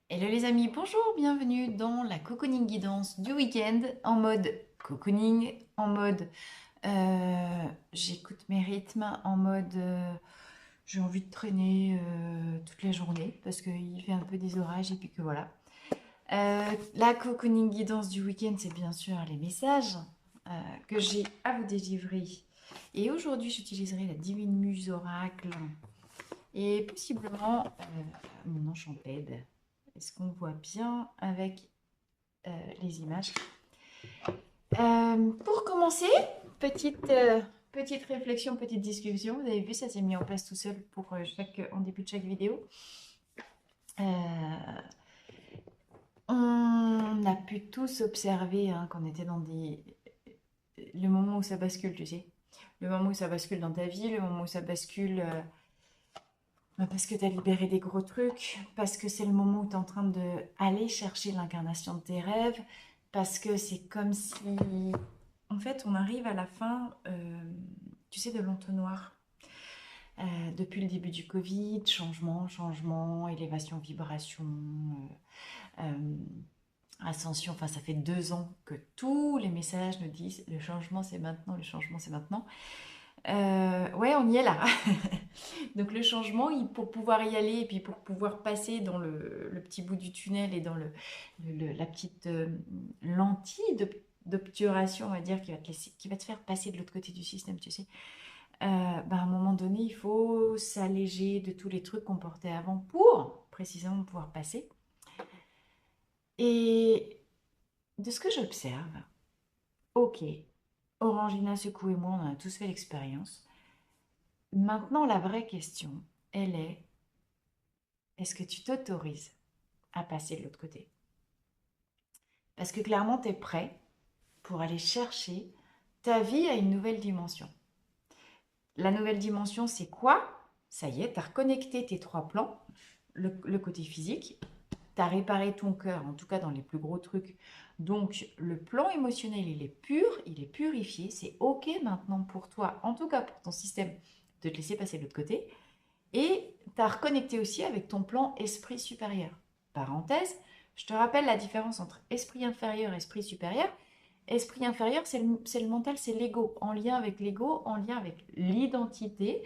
Hello les amis, bonjour, bienvenue dans la cocooning guidance du week-end en mode cocooning, en mode j'écoute mes rythmes, en mode j'ai envie de traîner toute la journée parce qu'il fait un peu des orages et puis que voilà. La cocooning guidance du week-end, c'est bien sûr les messages euh, que j'ai à vous délivrer. Et aujourd'hui, j'utiliserai la Divine Muse Oracle et possiblement mon Enchantède. Est-ce qu'on voit bien avec les images? Pour commencer, petite réflexion, petite discussion. Vous avez vu, ça s'est mis en place tout seul pour en début de chaque vidéo. Euh, on a pu tous observer qu'on était dans le moment où ça bascule, tu sais. Le moment où ça bascule dans ta vie, le moment où ça bascule parce que tu as libéré des gros trucs, parce que c'est le moment où tu es en train d'aller chercher l'incarnation de tes rêves, parce que c'est comme si, en fait, on arrive à la fin, tu sais, de l'entonnoir. Depuis le début du Covid, changement, élévation, vibration, ascension. Enfin, ça fait 2 ans que tous les messages nous disent le changement c'est maintenant, le changement c'est maintenant. Ouais, on y est là. Donc le changement, pour pouvoir y aller et puis pour pouvoir passer dans le petit bout du tunnel et dans la petite lentille d'obturation, on va dire, qui va te faire passer de l'autre côté du système, tu sais. À un moment donné, il faut s'alléger de tous les trucs qu'on portait avant pour précisément pouvoir passer. Et de ce que j'observe, ok, Orangina, Secou et moi, on en a tous fait l'expérience. Maintenant, la vraie question, elle est, est-ce que tu t'autorises à passer de l'autre côté? Parce que clairement, tu es prêt pour aller chercher ta vie à une nouvelle dimension. La nouvelle dimension, c'est quoi? Ça y est, tu as reconnecté tes 3 plans, le côté physique, tu as réparé ton cœur, en tout cas dans les plus gros trucs. Donc, le plan émotionnel, il est pur, il est purifié. C'est OK maintenant pour toi, en tout cas pour ton système, de te laisser passer de l'autre côté. Et tu as reconnecté aussi avec ton plan esprit supérieur. Parenthèse, je te rappelle la différence entre esprit inférieur et esprit supérieur. Esprit inférieur, c'est le mental, c'est l'ego, en lien avec l'ego, en lien avec l'identité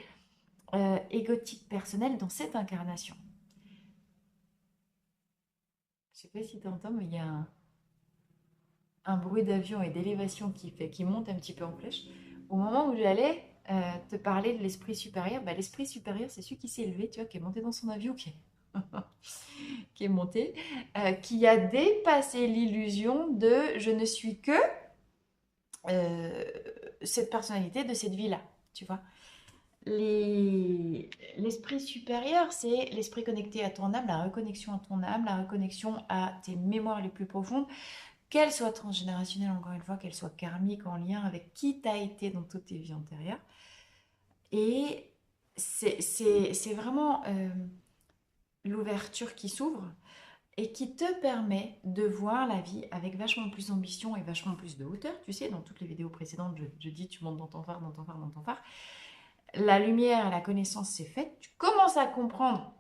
égotique personnelle dans cette incarnation. Je ne sais pas si tu entends, mais il y a un bruit d'avion et d'élévation qui monte un petit peu en flèche. Au moment où j'allais te parler de l'esprit supérieur, l'esprit supérieur, c'est celui qui s'est élevé, tu vois, qui est monté dans son avion, qui est monté, qui a dépassé l'illusion de je ne suis que euh, cette personnalité de cette vie-là, tu vois. L'esprit supérieur, c'est l'esprit connecté à ton âme, la reconnexion à ton âme, la reconnexion à tes mémoires les plus profondes, qu'elles soient transgénérationnelles, encore une fois, qu'elles soient karmiques, en lien avec qui tu as été dans toutes tes vies antérieures. Et c'est vraiment l'ouverture qui s'ouvre et qui te permet de voir la vie avec vachement plus d'ambition et vachement plus de hauteur. Tu sais, dans toutes les vidéos précédentes, je dis tu montes dans ton phare, dans ton phare, dans ton phare. La lumière et la connaissance, c'est fait. Tu commences à comprendre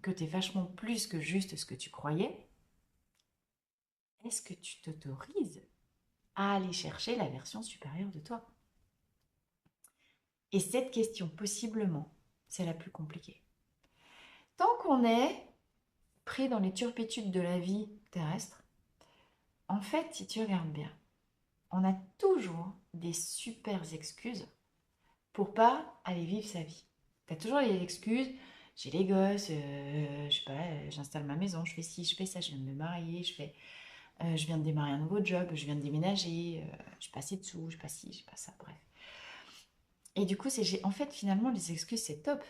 que tu es vachement plus que juste ce que tu croyais. Est-ce que tu t'autorises à aller chercher la version supérieure de toi? Et cette question, possiblement, c'est la plus compliquée. Tant qu'on est pris dans les turpitudes de la vie terrestre, en fait, si tu regardes bien, on a toujours des super excuses pour pas aller vivre sa vie. Tu as toujours les excuses, j'ai les gosses, je sais pas, j'installe ma maison, je fais ci, je fais ça, je viens de me marier, je viens de démarrer un nouveau job, je viens de déménager, je passe ci dessous, je passe ci, je passe ça, bref. Et du coup, en fait, finalement, les excuses, c'est top.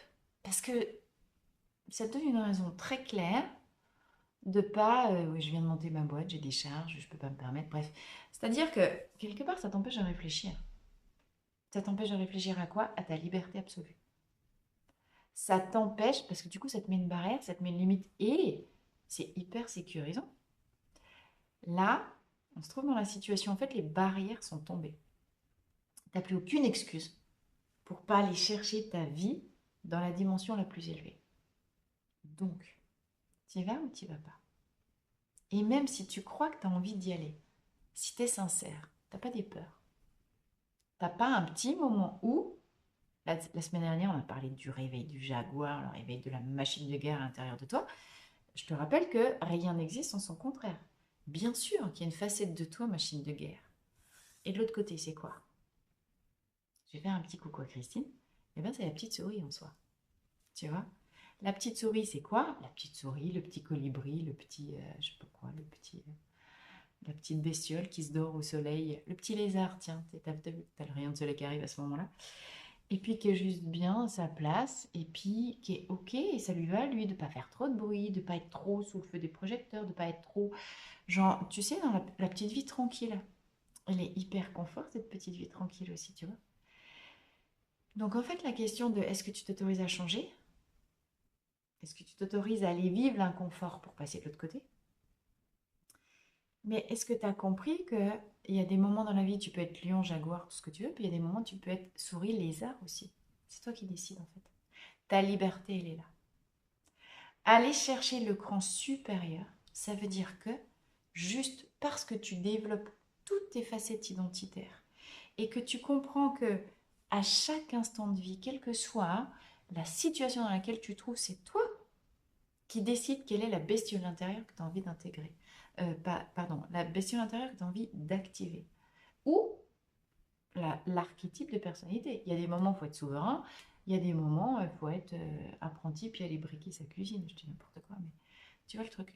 Parce que ça te donne une raison très claire de pas, oui, je viens de monter ma boîte, j'ai des charges, je peux pas me permettre, bref. C'est-à-dire que, quelque part, ça t'empêche de réfléchir. Ça t'empêche de réfléchir à quoi? À ta liberté absolue. Ça t'empêche, parce que du coup, ça te met une barrière, ça te met une limite, et c'est hyper sécurisant. Là, on se trouve dans la situation, en fait, les barrières sont tombées. Tu n'as plus aucune excuse pour pas aller chercher ta vie dans la dimension la plus élevée. Donc, tu y vas ou tu y vas pas? Et même si tu crois que tu as envie d'y aller, si tu es sincère, tu n'as pas des peurs. Tu n'as pas un petit moment où, la semaine dernière, on a parlé du réveil du jaguar, le réveil de la machine de guerre à l'intérieur de toi. Je te rappelle que rien n'existe sans son contraire. Bien sûr qu'il y a une facette de toi, machine de guerre. Et de l'autre côté, c'est quoi? Je vais faire un petit coucou à Christine. Eh bien, c'est la petite souris en soi. Tu vois? La petite souris, c'est quoi? La petite souris, le petit colibri, le petit, je sais pas quoi, la petite bestiole qui se dort au soleil, le petit lézard, tiens, t'as le rayon de soleil qui arrive à ce moment-là. Et puis qui est juste bien à sa place, et puis qui est ok, et ça lui va, lui, de pas faire trop de bruit, de pas être trop sous le feu des projecteurs, de pas être trop, genre, tu sais, dans la petite vie tranquille. Elle est hyper confort, cette petite vie tranquille aussi, tu vois. Donc en fait, la question de est-ce que tu t'autorises à changer? Est-ce que tu t'autorises à aller vivre l'inconfort pour passer de l'autre côté? Mais est-ce que tu as compris qu'il y a des moments dans la vie, tu peux être lion, jaguar, tout ce que tu veux, puis il y a des moments, tu peux être souris, lézard aussi. C'est toi qui décides en fait. Ta liberté, elle est là. Aller chercher le cran supérieur, ça veut dire que juste parce que tu développes toutes tes facettes identitaires et que tu comprends que à chaque instant de vie, quelle que soit la situation dans laquelle tu te trouves, c'est toi qui décide quelle est la bestiole intérieure que tu as envie d'intégrer. Pardon, la bestiole intérieure que tu as envie d'activer. Ou l'archétype de personnalité. Il y a des moments où il faut être souverain, il y a des moments où il faut être apprenti puis aller briquer sa cuisine. Je dis n'importe quoi, mais tu vois le truc.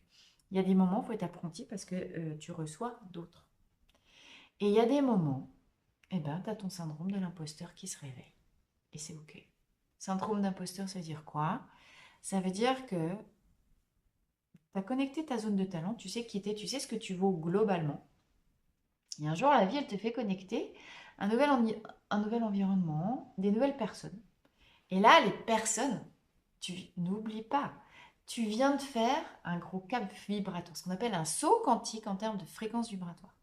Il y a des moments où il faut être apprenti parce que tu reçois d'autres. Et il y a des moments, eh ben, tu as ton syndrome de l'imposteur qui se réveille. Et c'est OK. Syndrome d'imposteur, ça veut dire quoi? Ça veut dire que tu as connecté ta zone de talent, tu sais qui t'es, tu sais ce que tu vaux globalement. Et un jour, la vie, elle te fait connecter un nouvel environnement, des nouvelles personnes. Et là, les personnes, tu n'oublies pas, tu viens de faire un gros cap vibratoire, ce qu'on appelle un saut quantique en termes de fréquence vibratoire.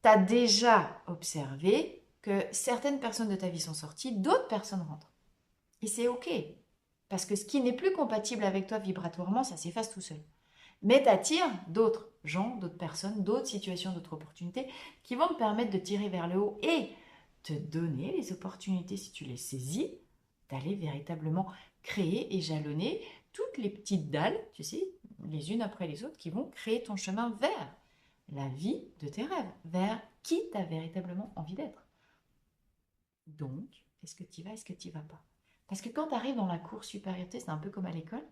Tu as déjà observé que certaines personnes de ta vie sont sorties, d'autres personnes rentrent. Et c'est OK. Parce que ce qui n'est plus compatible avec toi vibratoirement, ça s'efface tout seul. Mais tu attires d'autres gens, d'autres personnes, d'autres situations, d'autres opportunités qui vont te permettre de tirer vers le haut et te donner les opportunités, si tu les saisis, d'aller véritablement créer et jalonner toutes les petites dalles, tu sais, les unes après les autres, qui vont créer ton chemin vers la vie de tes rêves, vers qui tu as véritablement envie d'être. Donc, est-ce que tu y vas, est-ce que tu y vas pas? Parce que quand tu arrives dans la cour supérieure, c'est un peu comme à l'école,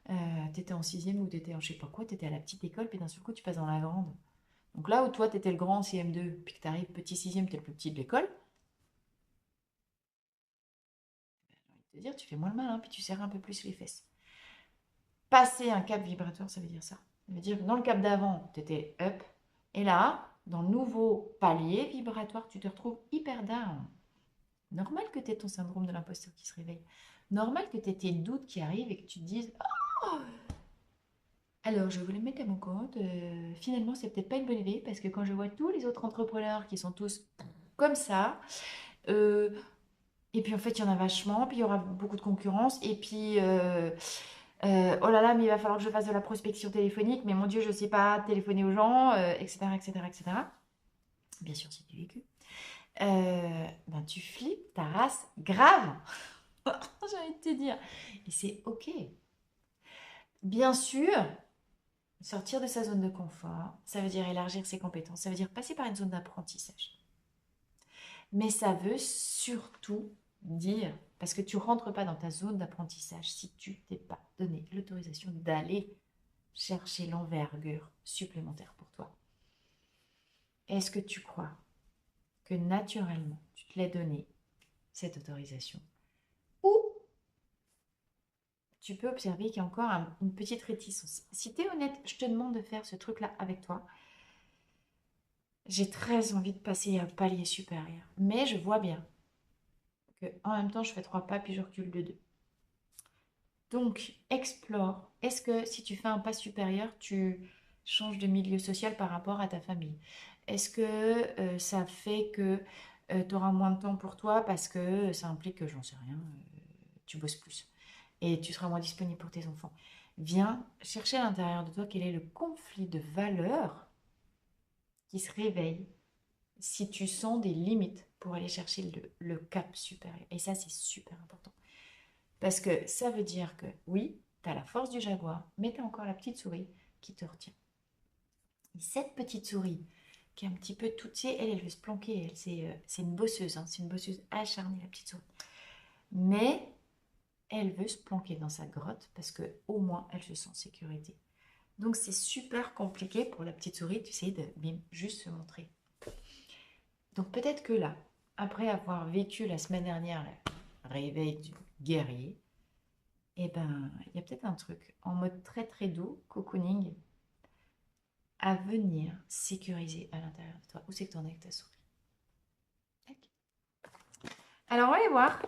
tu étais en sixième ou tu étais en je sais pas quoi, tu étais à la petite école, puis d'un seul coup, tu passes dans la grande. Donc là où toi, tu étais le grand en CM2, puis que tu arrives petit sixième, tu es le plus petit de l'école, j'ai envie de te dire, tu fais moins le malin, puis tu serres un peu plus les fesses. Passer un cap vibratoire, ça veut dire ça. Ça veut dire que dans le cap d'avant, tu étais up, et là, dans le nouveau palier vibratoire, tu te retrouves hyper down. Normal que tu aies ton syndrome de l'imposteur qui se réveille. Normal que tu aies tes doutes qui arrivent et que tu te dises oh, alors, je voulais me mettre à mon compte. Finalement, c'est peut-être pas une bonne idée parce que quand je vois tous les autres entrepreneurs qui sont tous comme ça, euh, et puis en fait, il y en a vachement, puis il y aura beaucoup de concurrence, et puis oh là là, mais il va falloir que je fasse de la prospection téléphonique, mais mon Dieu, je ne sais pas téléphoner aux gens, etc., etc., etc. Bien sûr, c'est du vécu. Ben, tu flippes ta race grave, j'ai envie de te dire. Et c'est OK. Bien sûr, sortir de sa zone de confort, ça veut dire élargir ses compétences, ça veut dire passer par une zone d'apprentissage. Mais ça veut surtout dire, parce que tu ne rentres pas dans ta zone d'apprentissage si tu t'es pas donné l'autorisation d'aller chercher l'envergure supplémentaire pour toi. Est-ce que tu crois que naturellement, tu te l'es donné, cette autorisation? Ou tu peux observer qu'il y a encore une petite réticence. Si tu es honnête, je te demande de faire ce truc-là avec toi. J'ai très envie de passer à un palier supérieur. Mais je vois bien que en même temps, je fais 3 pas, puis je recule de 2. Donc, explore. Est-ce que si tu fais un pas supérieur, tu changes de milieu social par rapport à ta famille? Est-ce que ça fait que tu auras moins de temps pour toi parce que ça implique que, j'en sais rien, tu bosses plus et tu seras moins disponible pour tes enfants? Viens chercher à l'intérieur de toi quel est le conflit de valeurs qui se réveille si tu sens des limites pour aller chercher le cap supérieur. Et ça, c'est super important. Parce que ça veut dire que oui, tu as la force du jaguar, mais tu as encore la petite souris qui te retient. Et cette petite souris, qui est un petit peu toute, elle veut se planquer. C'est une bosseuse, hein, c'est une bosseuse acharnée, la petite souris. Mais elle veut se planquer dans sa grotte parce que au moins elle se sent en sécurité. Donc c'est super compliqué pour la petite souris, tu sais, de bim, juste se montrer. Donc peut-être que là, après avoir vécu la semaine dernière le réveil du guerrier, eh ben, il y a peut-être un truc en mode très très doux, cocooning, à venir sécuriser à l'intérieur de toi. Où c'est que tu en es avec ta souris? Alors on va aller voir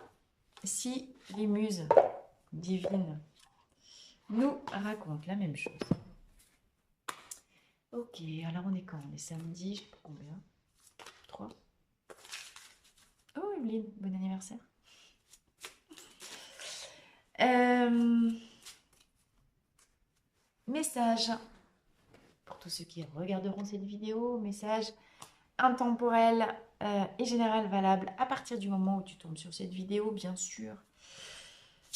si les muses divines nous racontent la même chose. Ok, alors on est quand? On est samedi, je sais pas combien. 3. Oh Evelyne, bon anniversaire. Message pour tous ceux qui regarderont cette vidéo, message intemporel et général valable à partir du moment où tu tombes sur cette vidéo, bien sûr.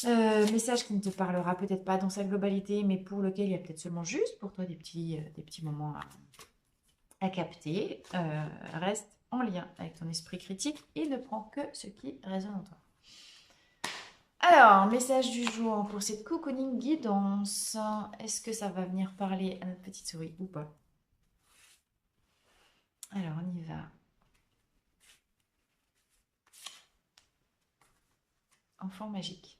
Message qui ne te parlera peut-être pas dans sa globalité, mais pour lequel il y a peut-être seulement juste pour toi des petits moments à capter. Reste en lien avec ton esprit critique et ne prends que ce qui résonne en toi. Alors, message du jour pour cette cocooning guidance. Est-ce que ça va venir parler à notre petite souris ou pas? Alors, on y va. Enfant magique.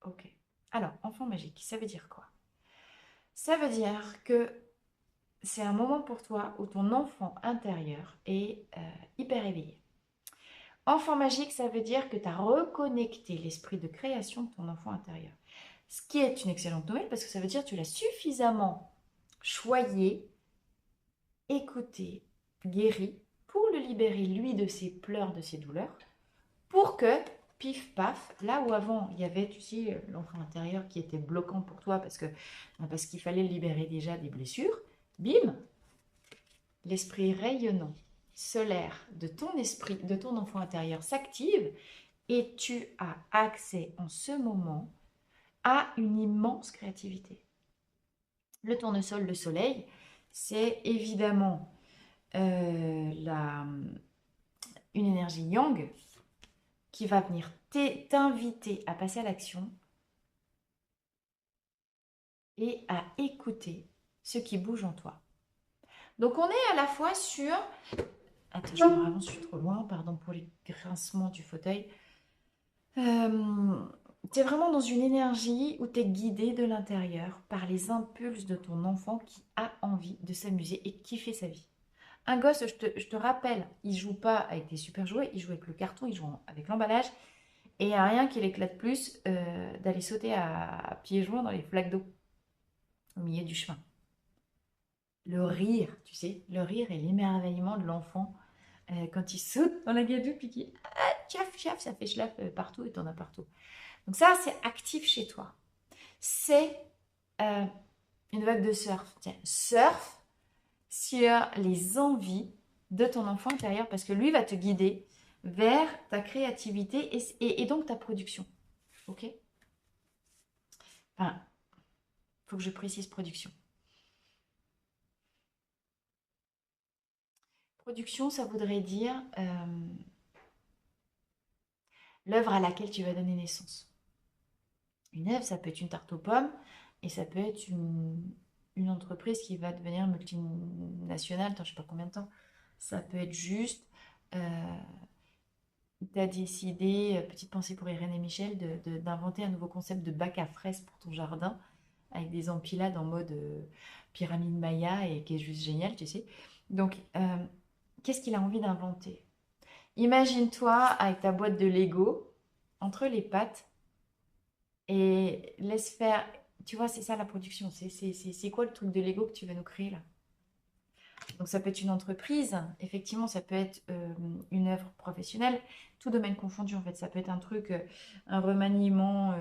Ok. Alors, enfant magique, ça veut dire quoi? Ça veut dire que c'est un moment pour toi où ton enfant intérieur est hyper éveillé. Enfant magique, ça veut dire que tu as reconnecté l'esprit de création de ton enfant intérieur. Ce qui est une excellente nouvelle parce que ça veut dire que tu l'as suffisamment choyé, écouté, guéri pour le libérer, lui, de ses pleurs, de ses douleurs, pour que, pif, paf, là où avant, il y avait, tu sais, l'enfant intérieur qui était bloquant pour toi parce qu'il fallait libérer déjà des blessures, bim, l'esprit rayonnant, solaire de ton esprit, de ton enfant intérieur s'active et tu as accès en ce moment à une immense créativité. Le tournesol, le soleil, c'est évidemment une énergie yang qui va venir t'inviter à passer à l'action et à écouter ce qui bouge en toi. Donc on est à la fois sur... Attends, je me avance, je suis trop loin, pardon pour les grincements du fauteuil. Tu es vraiment dans une énergie où tu es guidé de l'intérieur par les impulses de ton enfant qui a envie de s'amuser et kiffer sa vie. Un gosse, je te rappelle, il joue pas avec des super jouets, il joue avec le carton, il joue avec l'emballage. Et il n'y a rien qui l'éclate plus d'aller sauter à pieds joints dans les flaques d'eau au milieu du chemin. Le rire, tu sais, le rire et l'émerveillement de l'enfant quand il saute dans la gadoue puis qui tchaf, tchaf, ça fait schlaf partout et t'en as partout. Donc ça, c'est actif chez toi. C'est une vague de surf. Tiens, surf sur les envies de ton enfant intérieur parce que lui va te guider vers ta créativité et donc ta production. Ok? Enfin, il faut que je précise production. Production, ça voudrait dire l'œuvre à laquelle tu vas donner naissance. Une œuvre, ça peut être une tarte aux pommes et ça peut être une entreprise qui va devenir multinationale dans je ne sais pas combien de temps. Ça peut être juste, tu as décidé, petite pensée pour Irène et Michel, d'inventer un nouveau concept de bac à fraises pour ton jardin avec des empilades en mode pyramide Maya et qui est juste génial, tu sais. Donc, qu'est-ce qu'il a envie d'inventer? Imagine-toi avec ta boîte de Lego entre les pattes et laisse faire. Tu vois, c'est ça la production. C'est quoi le truc de Lego que tu vas nous créer là? Donc ça peut être une entreprise, effectivement, ça peut être une œuvre professionnelle, tout domaine confondu en fait. Ça peut être un truc, un remaniement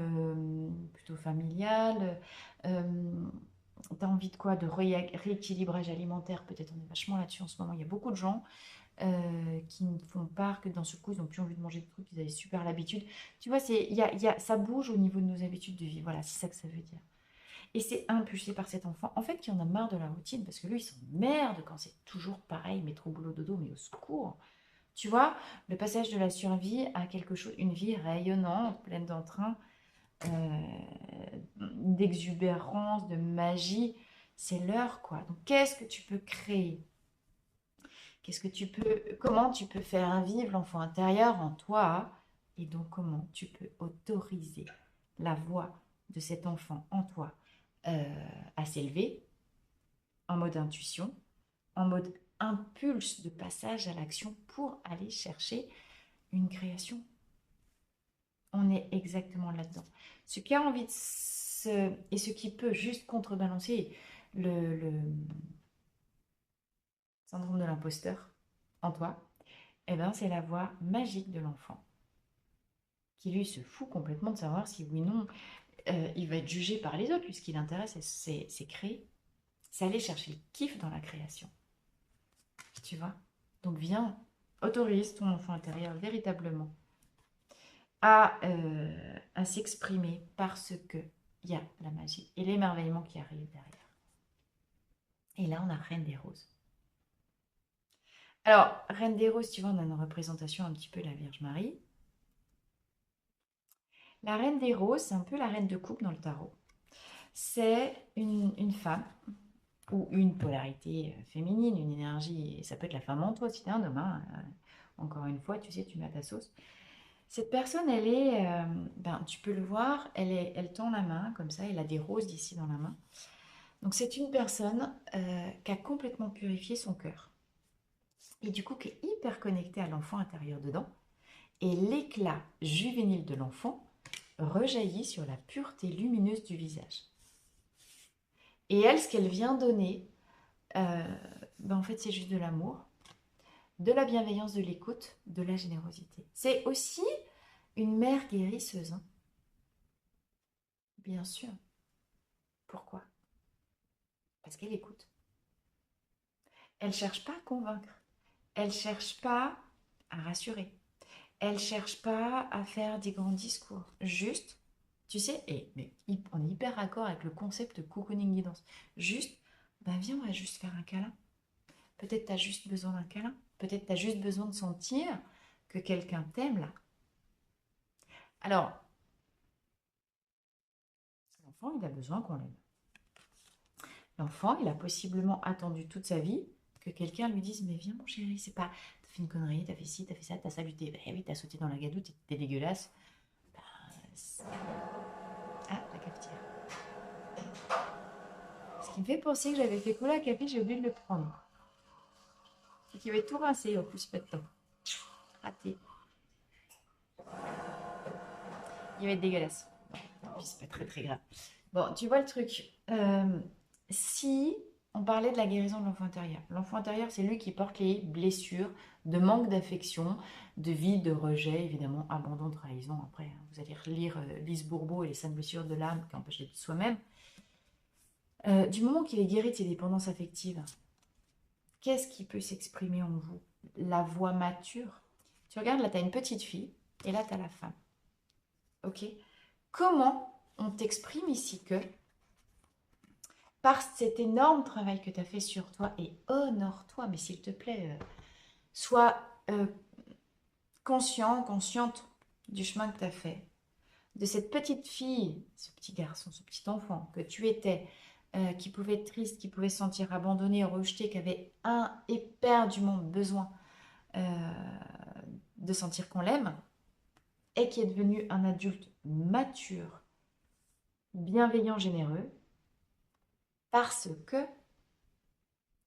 plutôt familial. Tu as envie de quoi? De rééquilibrage alimentaire, peut-être on est vachement là-dessus en ce moment. Il y a beaucoup de gens qui ne font part que dans ce coup, ils n'ont plus envie de manger des trucs, ils avaient super l'habitude. Tu vois, ça bouge au niveau de nos habitudes de vie. Voilà, c'est ça que ça veut dire. Et c'est impulsé par cet enfant. En fait, qui en a marre de la routine, parce que lui, il s'emmerde quand c'est toujours pareil, métro, boulot, dodo, mais au secours. Tu vois, le passage de la survie à quelque chose, une vie rayonnante, pleine d'entrain, d'exubérance, de magie, c'est l'heure, quoi. Donc, qu'est-ce que tu peux créer? Comment tu peux faire vivre l'enfant intérieur en toi? Et donc, comment tu peux autoriser la voix de cet enfant en toi à s'élever en mode intuition, en mode impulse de passage à l'action pour aller chercher une création. On est exactement là-dedans. Ce qui a envie de et ce qui peut juste contrebalancer le syndrome de l'imposteur en toi, eh ben, c'est la voix magique de l'enfant qui lui se fout complètement de savoir si oui ou non il va être jugé par les autres. Lui, ce qui l'intéresse, c'est créer. C'est aller chercher le kiff dans la création. Tu vois? Donc viens, autorise ton enfant intérieur véritablement à s'exprimer parce que il y a la magie et l'émerveillement qui arrive derrière. Et là, on a Reine des Roses. Alors, Reine des Roses, tu vois, on a une représentation un petit peu de la Vierge Marie. La Reine des Roses, c'est un peu la reine de coupe dans le tarot. C'est une femme ou une polarité féminine, une énergie, et ça peut être la femme en toi si t'es un homme, hein, encore une fois, tu sais, tu mets à ta sauce. Cette personne, elle est, tu peux le voir, elle tend la main comme ça, elle a des roses ici dans la main. Donc c'est une personne qui a complètement purifié son cœur et du coup qui est hyper connectée à l'enfant intérieur dedans. Et l'éclat juvénile de l'enfant rejaillit sur la pureté lumineuse du visage. Et elle, ce qu'elle vient donner, en fait, c'est juste de l'amour, de la bienveillance, de l'écoute, de la générosité. C'est aussi une mère guérisseuse, hein. Bien sûr. Pourquoi? Parce qu'elle écoute. Elle ne cherche pas à convaincre. Elle ne cherche pas à rassurer. Elle ne cherche pas à faire des grands discours. Juste, tu sais, mais on est hyper raccord avec le concept cocooning guidance. Juste, viens, on va juste faire un câlin. Peut-être tu as juste besoin d'un câlin. Peut-être tu as juste besoin de sentir que quelqu'un t'aime là. Alors, l'enfant, il a besoin qu'on l'aime. L'enfant, il a possiblement attendu toute sa vie que quelqu'un lui dise: mais viens mon chéri, c'est pas, t'as fait une connerie, t'as fait ci, t'as fait ça, t'as saluté. Ben oui, t'as sauté dans la gadoue, t'es dégueulasse. Ah, la cafetière. Ce qui me fait penser que j'avais fait couler un café, j'ai oublié de le prendre. Et qui va être tout rincé en plus maintenant. Raté. Il va être dégueulasse. Puis c'est pas très très grave. Bon, tu vois le truc. Si on parlait de la guérison de l'enfant intérieur, c'est lui qui porte les blessures de manque d'affection, de vide, de rejet, évidemment, abandon, trahison. Après, vous allez relire Lise Bourbeau et les 5 blessures de l'âme qui empêchent d'être soi-même. Du moment qu'il est guéri de ses dépendances affectives, qu'est-ce qui peut s'exprimer en vous? La voix mature. Tu regardes, là, tu as une petite fille et là, tu as la femme. Ok? Comment on t'exprime ici que par cet énorme travail que tu as fait sur toi et honore-toi, mais s'il te plaît, sois conscient, consciente du chemin que tu as fait, de cette petite fille, ce petit garçon, ce petit enfant que tu étais, qui pouvait être triste, qui pouvait se sentir abandonné, rejeté, qui avait éperdument besoin de sentir qu'on l'aime, et qui est devenu un adulte mature, bienveillant, généreux, parce que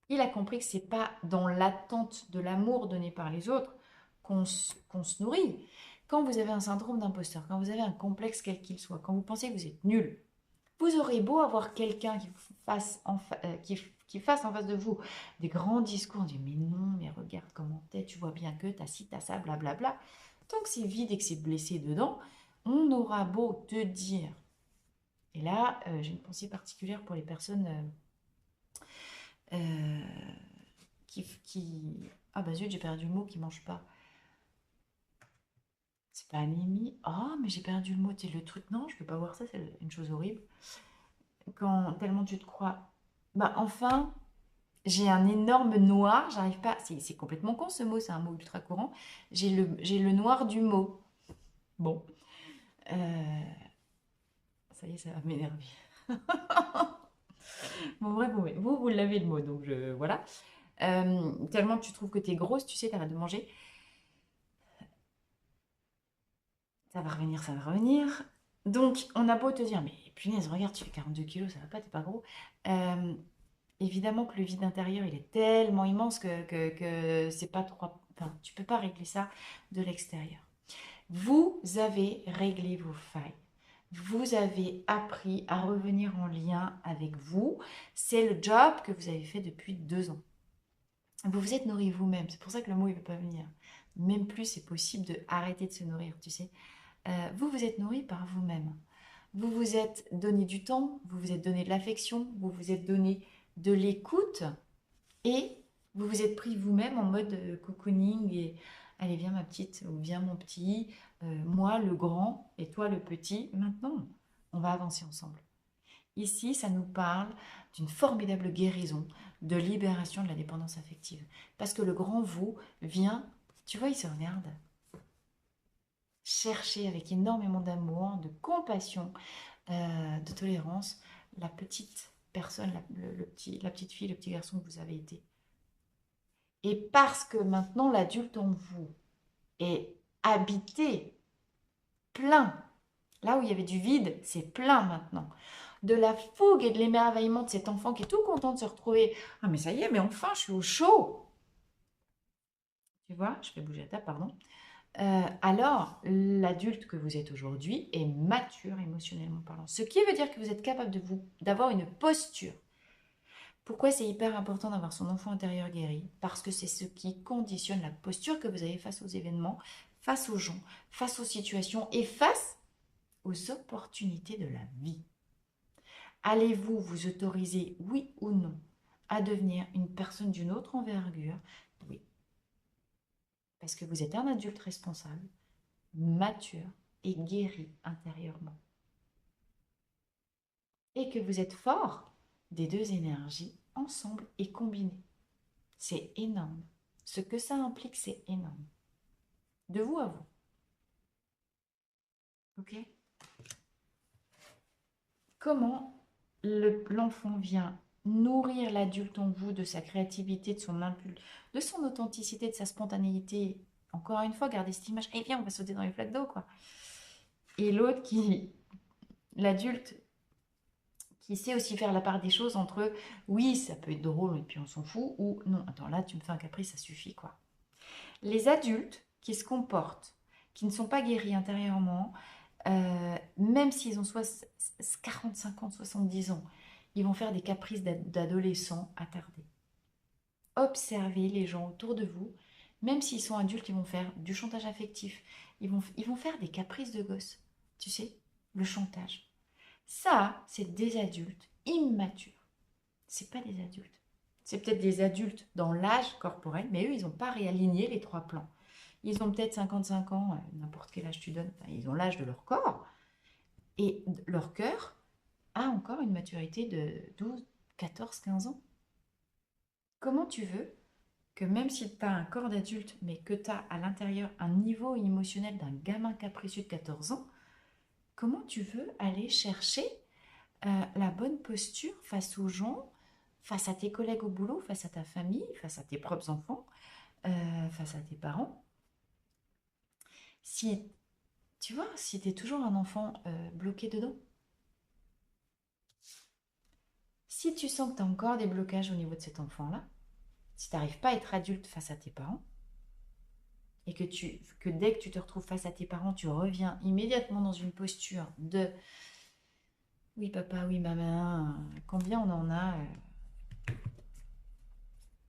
il a compris que c'est pas dans l'attente de l'amour donné par les autres qu'on se nourrit. Quand vous avez un syndrome d'imposteur, quand vous avez un complexe quel qu'il soit, quand vous pensez que vous êtes nul, Vous aurez beau avoir quelqu'un qui fasse en face de vous des grands discours, on dit mais non, mais regarde comment t'es, tu vois bien que t'as ci, t'as ça, blablabla. Tant que c'est vide et que c'est blessé dedans, on aura beau te dire. Et là, j'ai une pensée particulière pour les personnes euh, qui... Ah bah zut, j'ai perdu le mot, qui mangent pas. C'est pas anémie. Oh, mais j'ai perdu le mot, c'est le truc. Non, je peux pas voir ça, c'est une chose horrible. Quand tellement tu te crois. Bah enfin, j'ai un énorme noir, j'arrive pas. C'est complètement con ce mot, c'est un mot ultra courant. J'ai le noir du mot. Bon, euh, ça y est, ça va m'énerver. Bon, bref, vous l'avez le mot, donc voilà. Tellement tu trouves que t'es grosse, tu sais, t'arrêtes de manger. Ça va revenir, ça va revenir. Donc, on a beau te dire, mais punaise, regarde, tu fais 42 kilos, ça va pas, t'es pas gros. Euh, Évidemment que le vide intérieur, il est tellement immense que c'est pas trop. Enfin, tu peux pas régler ça de l'extérieur. Vous avez réglé vos failles. Vous avez appris à revenir en lien avec vous. C'est le job que vous avez fait depuis 2 ans. Vous vous êtes nourri vous-même. C'est pour ça que le mot il veut pas venir. Même plus, c'est possible de arrêter de se nourrir, tu sais. Vous vous êtes nourri par vous-même. Vous vous êtes donné du temps, vous vous êtes donné de l'affection, vous vous êtes donné de l'écoute et vous vous êtes pris vous-même en mode cocooning et allez viens ma petite ou viens mon petit, moi le grand et toi le petit. Maintenant, on va avancer ensemble. Ici, ça nous parle d'une formidable guérison, de libération de la dépendance affective. Parce que le grand vous vient, tu vois, il se regarde, chercher avec énormément d'amour, de compassion, de tolérance, la petite personne, la petite fille, le petit garçon que vous avez été. Et parce que maintenant l'adulte en vous est habité, plein, là où il y avait du vide, c'est plein maintenant. De la fougue et de l'émerveillement de cet enfant qui est tout content de se retrouver. Ah mais ça y est, mais enfin je suis au chaud. Tu vois, je fais bouger la table, pardon. Alors, l'adulte que vous êtes aujourd'hui est mature émotionnellement parlant. Ce qui veut dire que vous êtes capable d'avoir une posture. Pourquoi c'est hyper important d'avoir son enfant intérieur guéri? Parce que c'est ce qui conditionne la posture que vous avez face aux événements, face aux gens, face aux situations et face aux opportunités de la vie. Allez-vous vous autoriser, oui ou non, à devenir une personne d'une autre envergure? Oui, parce que vous êtes un adulte responsable, mature et guéri intérieurement. Et que vous êtes fort des deux énergies ensemble et combinées. C'est énorme. Ce que ça implique, c'est énorme. De vous à vous. Ok? Comment l'enfant vient nourrir l'adulte en vous de sa créativité, de son impulse, de son authenticité, de sa spontanéité. Encore une fois, gardez cette image. Eh bien, on va sauter dans les flaques d'eau, quoi. Et l'autre l'adulte, qui sait aussi faire la part des choses entre oui, ça peut être drôle et puis on s'en fout, ou non, attends, là, tu me fais un caprice, ça suffit, quoi. Les adultes qui se comportent, qui ne sont pas guéris intérieurement, même s'ils ont soit 45 ans, 70 ans, ils vont faire des caprices d'adolescents attardés. Observez les gens autour de vous, même s'ils sont adultes, ils vont faire du chantage affectif. Ils vont faire des caprices de gosses. Tu sais, le chantage. Ça, c'est des adultes immatures. C'est pas des adultes. C'est peut-être des adultes dans l'âge corporel, mais eux, ils n'ont pas réaligné les trois plans. Ils ont peut-être 55 ans, n'importe quel âge tu donnes, enfin, ils ont l'âge de leur corps, et leur cœur a encore une maturité de 12, 14, 15 ans. Comment tu veux que même si tu as un corps d'adulte, mais que tu as à l'intérieur un niveau émotionnel d'un gamin capricieux de 14 ans, comment tu veux aller chercher la bonne posture face aux gens, face à tes collègues au boulot, face à ta famille, face à tes propres enfants, face à tes parents? Si, tu vois, si tu es toujours un enfant bloqué dedans, si tu sens que tu as encore des blocages au niveau de cet enfant-là, si tu n'arrives pas à être adulte face à tes parents, et que dès que tu te retrouves face à tes parents, tu reviens immédiatement dans une posture de Oui, papa, oui, maman. Combien on en a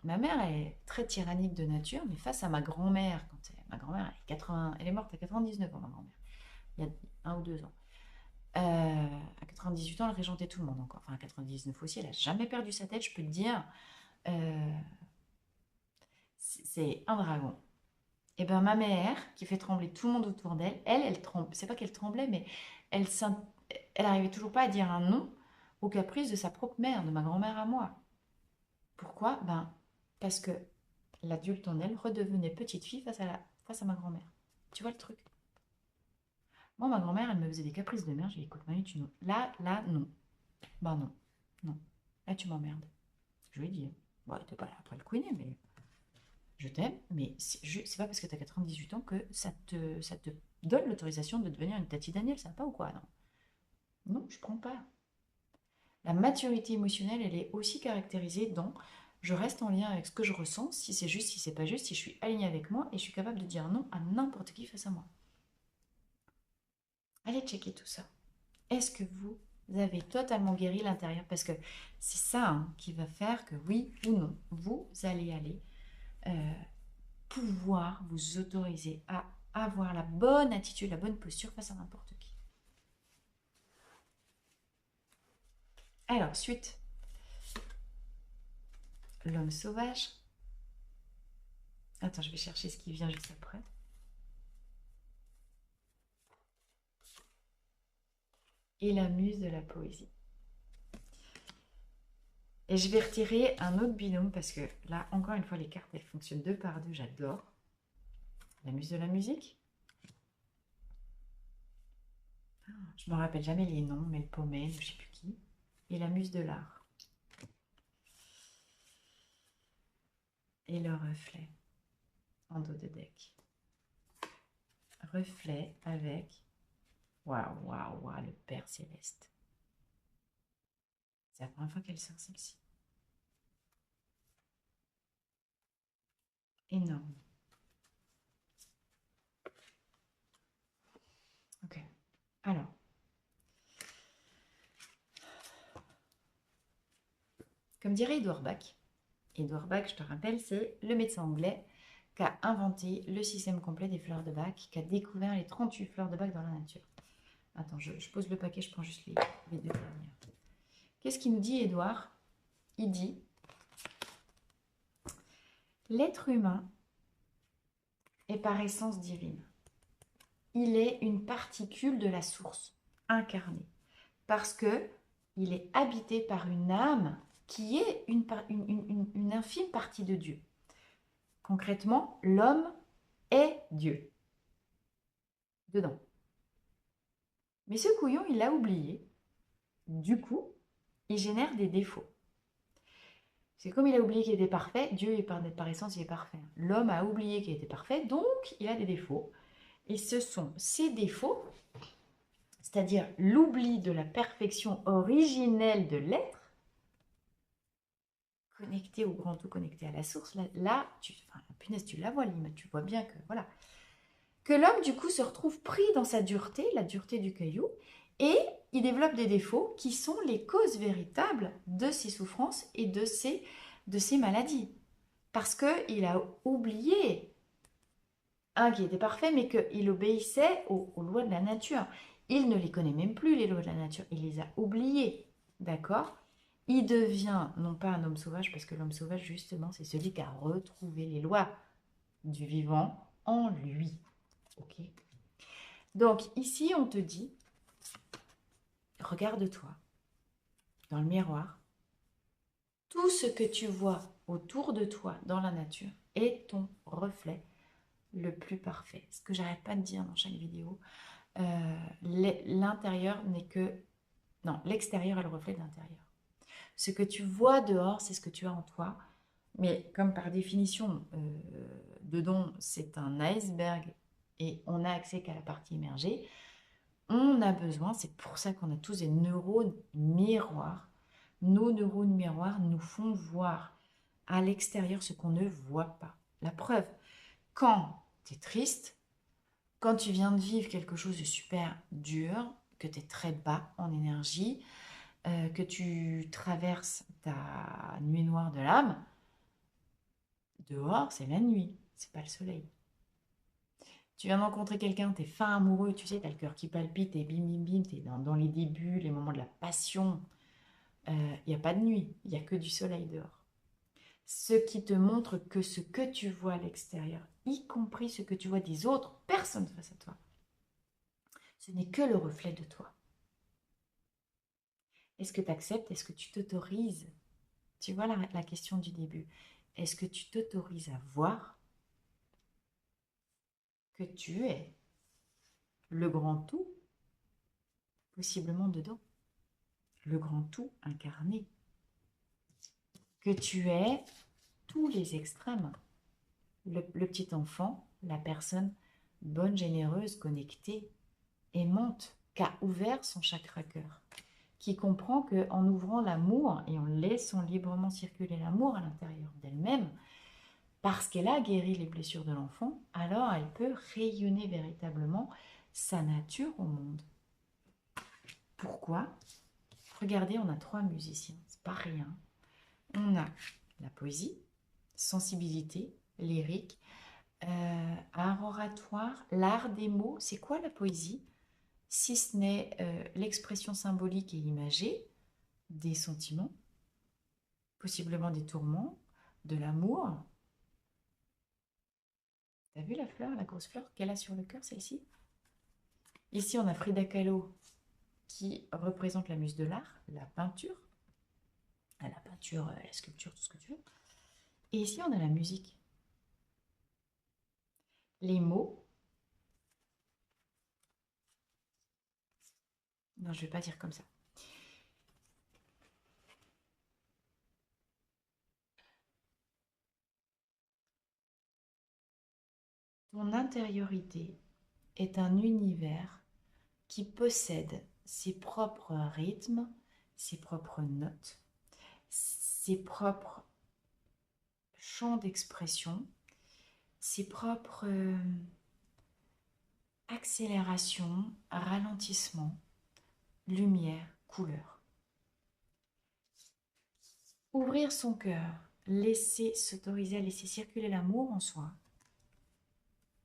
Ma mère est très tyrannique de nature, mais face à ma grand-mère, ma grand-mère, elle est morte à 99 ans, ma grand-mère, il y a 1 ou 2 ans. À 98 ans, elle régentait tout le monde encore. Enfin, à 99 aussi, elle n'a jamais perdu sa tête, je peux te dire. Euh, c'est un dragon. Et ben ma mère, qui fait trembler tout le monde autour d'elle, elle tremble. C'est pas qu'elle tremblait, mais elle, elle arrivait toujours pas à dire un non aux caprices de sa propre mère, de ma grand-mère à moi. Pourquoi? Ben, parce que l'adulte en elle redevenait petite fille face à ma grand-mère. Tu vois le truc? Moi, ma grand-mère, elle me faisait des caprices de merde. J'ai dit, écoute, Manu, tu non. Là, non. Ben non, non. Là, tu m'emmerdes. Je lui ai dit. Bon, elle était pas là après le couiner, mais je t'aime, mais c'est pas parce que tu as 98 ans que ça te donne l'autorisation de devenir une Tati Daniel, ça va pas ou quoi? Non, non, je prends pas. La maturité émotionnelle, elle est aussi caractérisée dans je reste en lien avec ce que je ressens, si c'est juste, si c'est pas juste, si je suis alignée avec moi et je suis capable de dire non à n'importe qui face à moi. Allez checker tout ça. Est-ce que vous avez totalement guéri l'intérieur? Parce que c'est ça hein, qui va faire que oui ou non, vous allez aller euh, pouvoir vous autoriser à avoir la bonne attitude, la bonne posture face à n'importe qui. Alors, suite, l'homme sauvage. Attends, je vais chercher ce qui vient juste après. Et la muse de la poésie. Et je vais retirer un autre binôme parce que là, encore une fois, les cartes, elles fonctionnent 2 par 2, j'adore. La muse de la musique. Je me rappelle jamais les noms, mais le Pommel, je sais plus qui. Et la muse de l'art. Et le reflet en dos de deck. Reflet avec, waouh, waouh, waouh, le Père Céleste. C'est la première fois qu'elle sort celle-ci. Énorme. Ok. Alors, comme dirait Edouard Bach, je te rappelle, c'est le médecin anglais qui a inventé le système complet des fleurs de Bach, qui a découvert les 38 fleurs de Bach dans la nature. Attends, je pose le paquet, je prends juste les 2 dernières. Qu'est-ce qu'il nous dit, Edouard? Il dit l'être humain est par essence divine. Il est une particule de la source, incarnée, parce que il est habité par une âme qui est une infime partie de Dieu. Concrètement, l'homme est Dieu. Dedans. Mais ce couillon, il l'a oublié. Du coup, il génère des défauts. C'est comme il a oublié qu'il était parfait, Dieu est par essence, il est parfait. L'homme a oublié qu'il était parfait, donc il a des défauts. Et ce sont ces défauts, c'est-à-dire l'oubli de la perfection originelle de l'être, connecté au grand tout, connecté à la source, punaise, tu la vois l'image, tu vois bien que, voilà. Que l'homme, du coup, se retrouve pris dans sa dureté, la dureté du caillou, et il développe des défauts qui sont les causes véritables de ses souffrances et de ses maladies. Parce qu'il a oublié, qui était parfait, mais qu'il obéissait aux lois de la nature. Il ne les connaît même plus, les lois de la nature. Il les a oubliées. D'accord? Il devient, non pas un homme sauvage, parce que l'homme sauvage, justement, c'est celui qui a retrouvé les lois du vivant en lui. Ok? Donc, ici, on te dit, regarde-toi dans le miroir. Tout ce que tu vois autour de toi dans la nature est ton reflet le plus parfait. Ce que j'arrête pas de dire dans chaque vidéo, l'intérieur n'est que... Non, l'extérieur est le reflet de l'intérieur. Ce que tu vois dehors, c'est ce que tu as en toi. Mais comme par définition, dedans, c'est un iceberg et on n'a accès qu'à la partie immergée, on a besoin, c'est pour ça qu'on a tous des neurones miroirs. Nos neurones miroirs nous font voir à l'extérieur ce qu'on ne voit pas. La preuve, quand tu es triste, quand tu viens de vivre quelque chose de super dur, que tu es très bas en énergie, que tu traverses ta nuit noire de l'âme, dehors, c'est la nuit, c'est pas le soleil. Tu viens de rencontrer quelqu'un, tu es fin amoureux, tu sais, tu as le cœur qui palpite, et bim, bim, bim, tu es dans les débuts, les moments de la passion. Il n'y a pas de nuit, il n'y a que du soleil dehors. Ce qui te montre que ce que tu vois à l'extérieur, y compris ce que tu vois des autres personnes face à toi, ce n'est que le reflet de toi. Est-ce que tu acceptes? Est-ce que tu t'autorises? Tu vois la question du début. Est-ce que tu t'autorises à voir que tu es le grand tout, possiblement dedans, le grand tout incarné, que tu es tous les extrêmes, le petit enfant, la personne bonne, généreuse, connectée, aimante, qui a ouvert son chakra cœur, qui comprend qu'en ouvrant l'amour et en laissant librement circuler l'amour à l'intérieur d'elle-même, parce qu'elle a guéri les blessures de l'enfant, alors elle peut rayonner véritablement sa nature au monde. Pourquoi? Regardez, on a 3 musiciens, c'est pas rien. On a la poésie, sensibilité, lyrique, art oratoire, l'art des mots. C'est quoi la poésie? Si ce n'est l'expression symbolique et imagée des sentiments, possiblement des tourments, de l'amour. T'as vu la fleur, la grosse fleur qu'elle a sur le cœur, celle-ci? Ici, on a Frida Kahlo qui représente la muse de l'art, la peinture, la sculpture, tout ce que tu veux. Et ici, on a la musique. Les mots. Non, je ne vais pas dire comme ça. Ton intériorité est un univers qui possède ses propres rythmes, ses propres notes, ses propres champs d'expression, ses propres accélérations, ralentissements, lumière, couleur. Ouvrir son cœur, s'autoriser à laisser circuler l'amour en soi,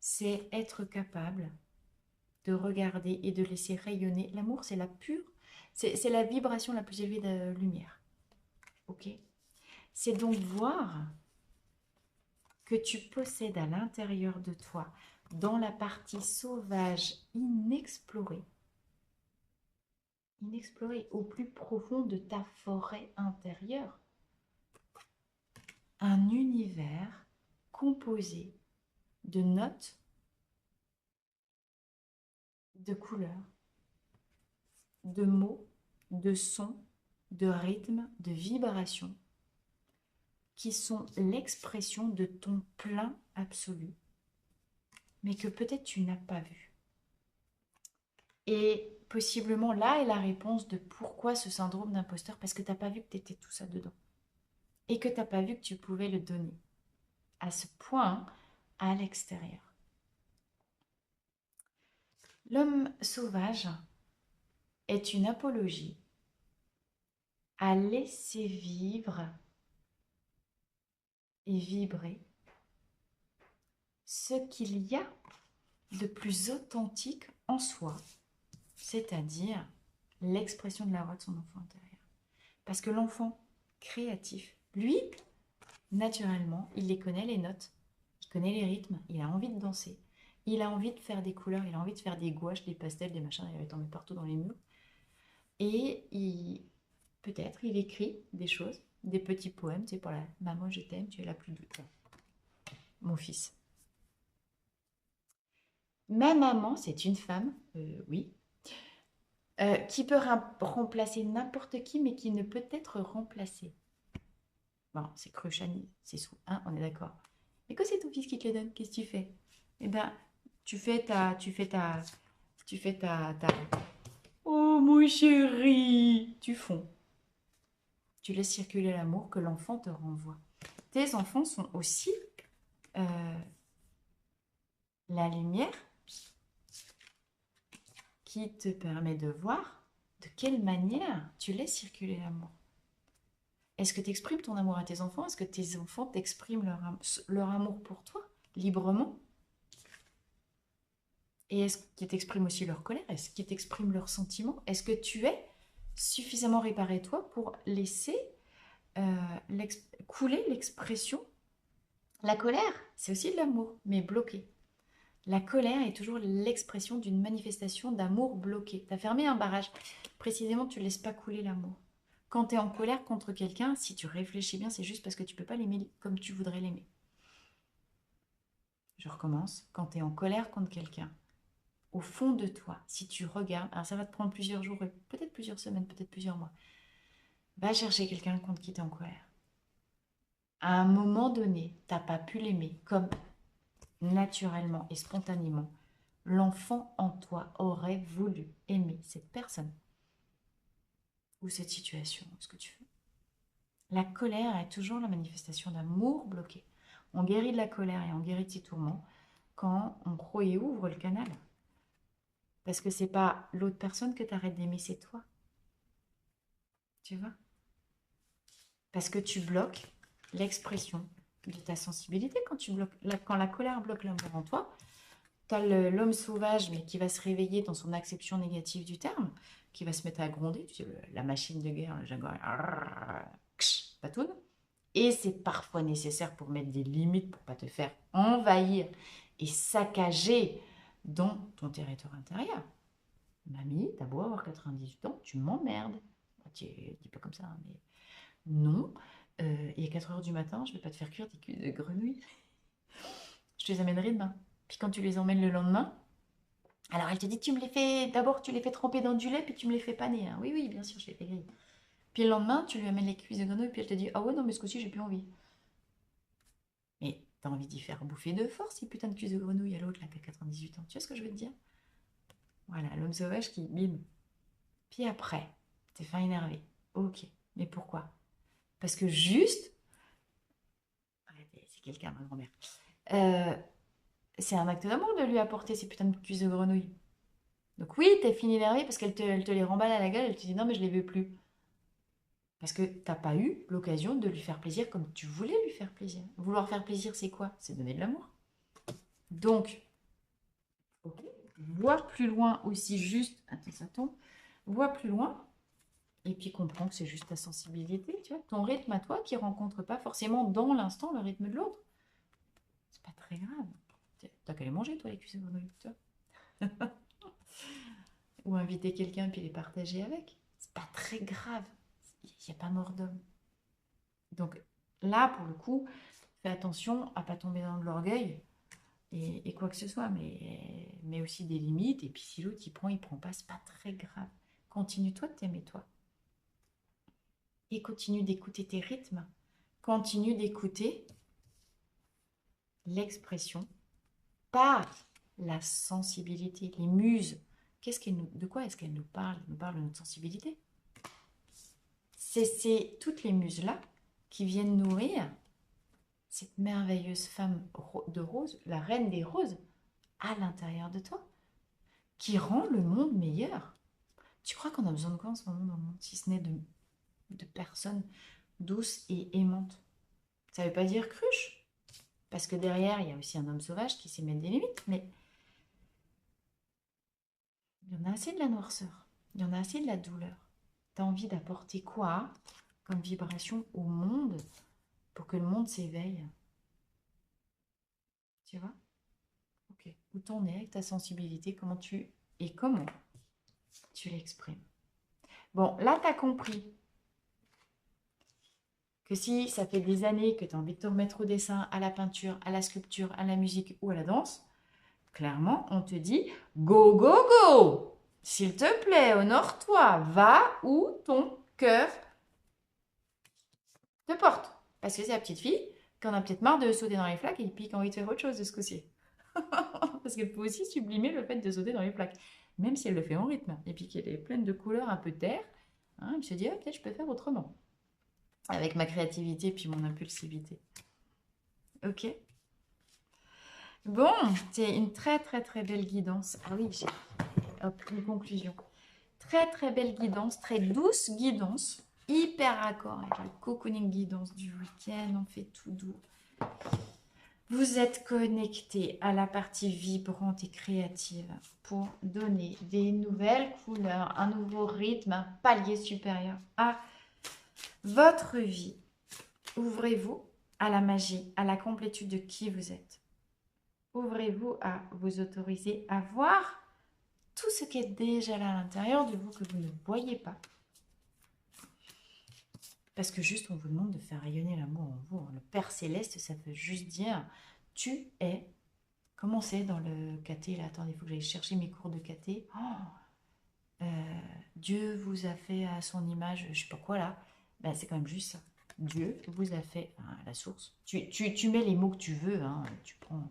c'est être capable de regarder et de laisser rayonner. L'amour, c'est la pure, c'est la vibration la plus élevée de lumière. Ok? C'est donc voir que tu possèdes à l'intérieur de toi, dans la partie sauvage, inexplorée, au plus profond de ta forêt intérieure, un univers composé de notes, de couleurs, de mots, de sons, de rythmes, de vibrations, qui sont l'expression de ton plein absolu, mais que peut-être tu n'as pas vu. Et possiblement là est la réponse de pourquoi ce syndrome d'imposteur, parce que tu n'as pas vu que tu étais tout ça dedans. Et que tu n'as pas vu que tu pouvais le donner à ce point à l'extérieur. L'homme sauvage est une apologie à laisser vivre et vibrer ce qu'il y a de plus authentique en soi, c'est-à-dire l'expression de la voix de son enfant intérieur. Parce que l'enfant créatif, lui, naturellement, il les connaît les notes, il connaît les rythmes, il a envie de danser, il a envie de faire des couleurs, il a envie de faire des gouaches, des pastels, des machins, il va tomber partout dans les murs. Et peut-être il écrit des choses, des petits poèmes, tu sais, pour la maman, je t'aime, tu es la plus douce. Mon fils. Ma maman, c'est une femme, oui, qui peut remplacer n'importe qui, mais qui ne peut être remplacée. Bon, c'est Cruchani, c'est sous, hein, on est d'accord. Mais quand c'est ton fils qui te le donne, qu'est-ce que tu fais? Eh ben, tu fais ta... Oh, mon chéri! Tu fonds. Tu laisses circuler l'amour que l'enfant te renvoie. Tes enfants sont aussi la lumière qui te permet de voir de quelle manière tu laisses circuler l'amour. Est-ce que tu exprimes ton amour à tes enfants? Est-ce que tes enfants t'expriment leur amour pour toi, librement? Et est-ce qu'ils t'expriment aussi leur colère? Est-ce qu'ils t'expriment leurs sentiments? Est-ce que tu es suffisamment réparé, toi, pour laisser couler l'expression? La colère, c'est aussi de l'amour, mais bloqué. La colère est toujours l'expression d'une manifestation d'amour bloqué. Tu as fermé un barrage. Précisément, tu ne laisses pas couler l'amour. Quand tu es en colère contre quelqu'un, si tu réfléchis bien, c'est juste parce que tu ne peux pas l'aimer comme tu voudrais l'aimer. Je recommence. Quand tu es en colère contre quelqu'un, au fond de toi, si tu regardes, alors ça va te prendre plusieurs jours, peut-être plusieurs semaines, peut-être plusieurs mois, va chercher quelqu'un contre qui tu es en colère. À un moment donné, tu n'as pas pu l'aimer comme naturellement et spontanément. L'enfant en toi aurait voulu aimer cette personne ou cette situation, ce que tu veux. La colère est toujours la manifestation d'amour bloqué. On guérit de la colère et on guérit de ses tourments quand on croit et ouvre le canal. Parce que c'est pas l'autre personne que tu arrêtes d'aimer, c'est toi. Tu vois? Parce que tu bloques l'expression de ta sensibilité. Quand la colère bloque l'amour en toi, tu as l'homme sauvage, mais qui va se réveiller dans son acception négative du terme, qui va se mettre à gronder, tu sais, la machine de guerre, le jaguar, patoune. Et c'est parfois nécessaire pour mettre des limites, pour pas te faire envahir et saccager dans ton territoire intérieur. Mamie, t'as beau avoir 98 ans, tu m'emmerdes. Tu dis pas comme ça, hein, mais non. Il est 4 heures du matin, je vais pas te faire cuire des culs de grenouilles. Je te les amènerai demain. Puis quand tu les emmènes le lendemain, alors elle te dit, d'abord tu les fais tremper dans du lait, puis tu me les fais paner. Hein. Oui, oui, bien sûr, je les fais griller. Puis le lendemain, tu lui amènes les cuisses de grenouille, puis elle te dit, ah ouais, non, mais ce coup-ci, j'ai plus envie. Mais t'as envie d'y faire bouffer de force, ces putains de cuisses de grenouille à l'autre, là, qui a 98 ans. Tu vois ce que je veux te dire? Voilà, l'homme sauvage qui, bim. Puis après, t'es fin énervé. Ok, mais pourquoi? Parce que juste, arrêtez, c'est quelqu'un, ma grand-mère. C'est un acte d'amour de lui apporter ces putains de cuisses de grenouille. Donc oui, t'es fini énervé parce elle te les remballe à la gueule, elle te dit non mais je les veux plus. Parce que t'as pas eu l'occasion de lui faire plaisir comme tu voulais lui faire plaisir. Vouloir faire plaisir, c'est quoi? C'est donner de l'amour. Donc, ok, vois plus loin aussi juste, attends, ça tombe, vois plus loin, et puis comprends que c'est juste ta sensibilité, tu vois, ton rythme à toi qui rencontre pas forcément dans l'instant le rythme de l'autre. C'est pas très grave. T'as qu'à les manger, toi, les cuisses de grenouille, tu vois. Ou inviter quelqu'un puis les partager avec. C'est pas très grave. Il n'y a pas mort d'homme. Donc là, pour le coup, fais attention à pas tomber dans de l'orgueil et quoi que ce soit, mais aussi des limites. Et puis si l'autre il prend pas, c'est pas très grave. Continue toi de t'aimer toi. Et continue d'écouter tes rythmes. Continue d'écouter l'expression par la sensibilité. Les muses, de quoi est-ce qu'elles nous parlent? Elles nous parlent de notre sensibilité. C'est toutes les muses-là qui viennent nourrir cette merveilleuse femme de rose, la reine des roses, à l'intérieur de toi, qui rend le monde meilleur. Tu crois qu'on a besoin de quoi en ce moment dans le monde, si ce n'est de personnes douces et aimantes? Ça ne veut pas dire cruche, parce que derrière, il y a aussi un homme sauvage qui sait mettre des limites, mais il y en a assez de la noirceur, il y en a assez de la douleur. Tu as envie d'apporter quoi comme vibration au monde pour que le monde s'éveille? Tu vois? Ok. Où t'en es avec ta sensibilité? Comment tu l'exprimes? Bon, là, tu as compris que si ça fait des années que tu as envie de te remettre au dessin, à la peinture, à la sculpture, à la musique ou à la danse, clairement, on te dit go, go, go! S'il te plaît, honore-toi, va où ton cœur te porte. Parce que c'est la petite fille qui en a peut-être marre de sauter dans les flaques et puis qui a envie de faire autre chose de ce coup-ci. Parce qu'elle peut aussi sublimer le fait de sauter dans les flaques, même si elle le fait en rythme, et puis qu'elle est pleine de couleurs un peu terre, hein, elle se dit, ah, peut-être je peux faire autrement, avec ma créativité puis mon impulsivité. Ok. Bon, c'est une très très très belle guidance. Ah oui, hop, une conclusion. Très très belle guidance, très douce guidance, hyper raccord avec le cocooning guidance du week-end, on fait tout doux. Vous êtes connecté à la partie vibrante et créative pour donner des nouvelles couleurs, un nouveau rythme, un palier supérieur à votre vie. Ouvrez-vous à la magie, à la complétude de qui vous êtes. Ouvrez-vous à vous autoriser à voir tout ce qui est déjà là à l'intérieur de vous que vous ne voyez pas. Parce que juste, on vous demande de faire rayonner l'amour en vous. Le Père Céleste, ça veut juste dire, tu es... Comment c'est dans le caté là? Attendez, il faut que j'aille chercher mes cours de caté. Dieu vous a fait à son image, je sais pas quoi là. Ben, c'est quand même juste ça. Dieu vous a fait à la source. Tu mets les mots que tu veux, hein. Tu prends...